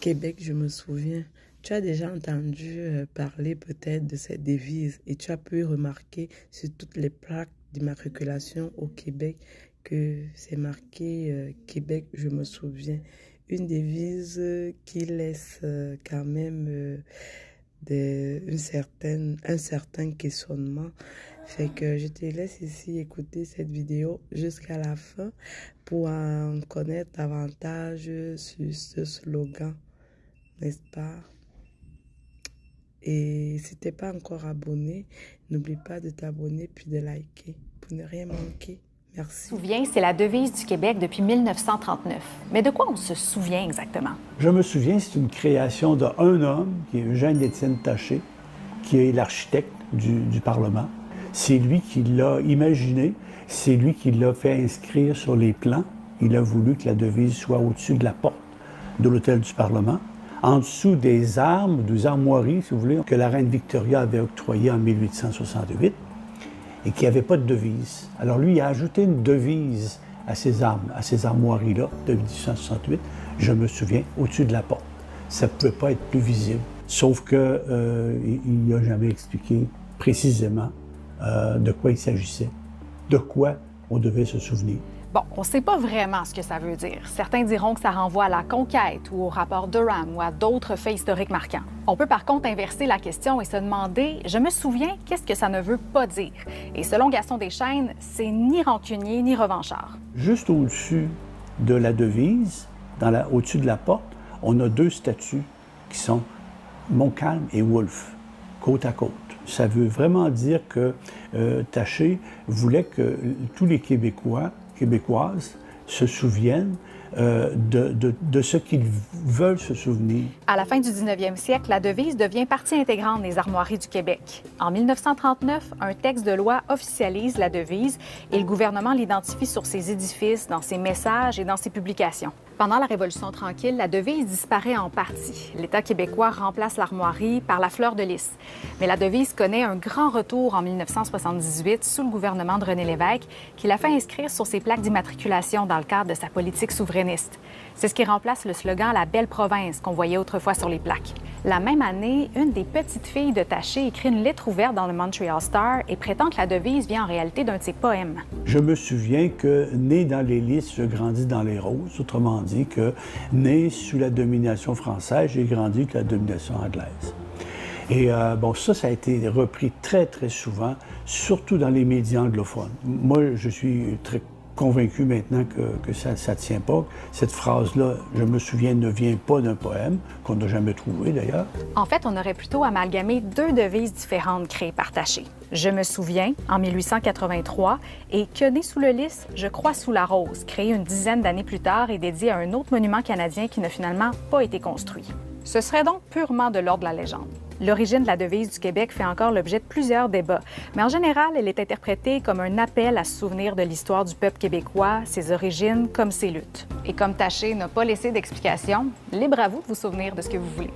Québec, je me souviens. Tu as déjà entendu parler peut-être de cette devise et tu as pu remarquer sur toutes les plaques d'immatriculation au Québec que c'est marqué Québec, je me souviens. Une devise qui laisse quand même un certain questionnement. Fait que je te laisse ici écouter cette vidéo jusqu'à la fin pour en connaître davantage sur ce slogan, n'est-ce pas? Et si tu n'es pas encore abonné, n'oublie pas de t'abonner puis de liker pour ne rien manquer. Merci. Souviens, c'est la devise du Québec depuis 1939. Mais de quoi on se souvient exactement? Je me souviens, c'est une création d'un homme, qui est Eugène-Étienne Taché, qui est l'architecte du Parlement. C'est lui qui l'a imaginé, c'est lui qui l'a fait inscrire sur les plans. Il a voulu que la devise soit au-dessus de la porte de l'hôtel du Parlement, en dessous des armes, des armoiries, si vous voulez, que la reine Victoria avait octroyées en 1868 et qui n'avait pas de devise. Alors lui, il a ajouté une devise à ces armes, à ces armoiries-là de 1868, je me souviens, au-dessus de la porte. Ça ne pouvait pas être plus visible. Sauf qu'il n'a jamais expliqué précisément de quoi il s'agissait, de quoi on devait se souvenir. Bon, on ne sait pas vraiment ce que ça veut dire. Certains diront que ça renvoie à la conquête ou au rapport Durham ou à d'autres faits historiques marquants. On peut par contre inverser la question et se demander « Je me souviens, qu'est-ce que ça ne veut pas dire? » Et selon Gaston Deschênes, c'est ni rancunier ni revanchard. Juste au-dessus de la devise, au-dessus de la porte, on a deux statues qui sont Montcalm et Wolfe, côte à côte. Ça veut vraiment dire que Taché voulait que tous les Québécoises se souviennent de ce qu'ils veulent se souvenir. À la fin du 19e siècle, la devise devient partie intégrante des armoiries du Québec. En 1939, un texte de loi officialise la devise et le gouvernement l'identifie sur ses édifices, dans ses messages et dans ses publications. Pendant la Révolution tranquille, la devise disparaît en partie. L'État québécois remplace l'armoirie par la fleur de lys. Mais la devise connaît un grand retour en 1978 sous le gouvernement de René Lévesque, qui l'a fait inscrire sur ses plaques d'immatriculation dans le cadre de sa politique souverainiste. C'est ce qui remplace le slogan « La belle province » qu'on voyait autrefois sur les plaques. La même année, une des petites filles de Taché écrit une lettre ouverte dans le Montreal Star et prétend que la devise vient en réalité d'un de ses poèmes. Je me souviens que, né dans les lys, je grandis dans les roses. Autrement dit, que, né sous la domination française, j'ai grandi avec la domination anglaise. Et bon, ça a été repris très, très souvent, surtout dans les médias anglophones. Moi, je suis très convaincu maintenant que ça ne tient pas. Cette phrase-là, je me souviens, ne vient pas d'un poème, qu'on n'a jamais trouvé d'ailleurs. En fait, on aurait plutôt amalgamé deux devises différentes créées par Taché. Je me souviens, en 1883, et Que né sous le lys, je crois sous la rose, créé une dizaine d'années plus tard et dédié à un autre monument canadien qui n'a finalement pas été construit. Ce serait donc purement de l'ordre de la légende. L'origine de la devise du Québec fait encore l'objet de plusieurs débats, mais en général, elle est interprétée comme un appel à se souvenir de l'histoire du peuple québécois, ses origines comme ses luttes. Et comme Taché n'a pas laissé d'explication, libre à vous de vous souvenir de ce que vous voulez.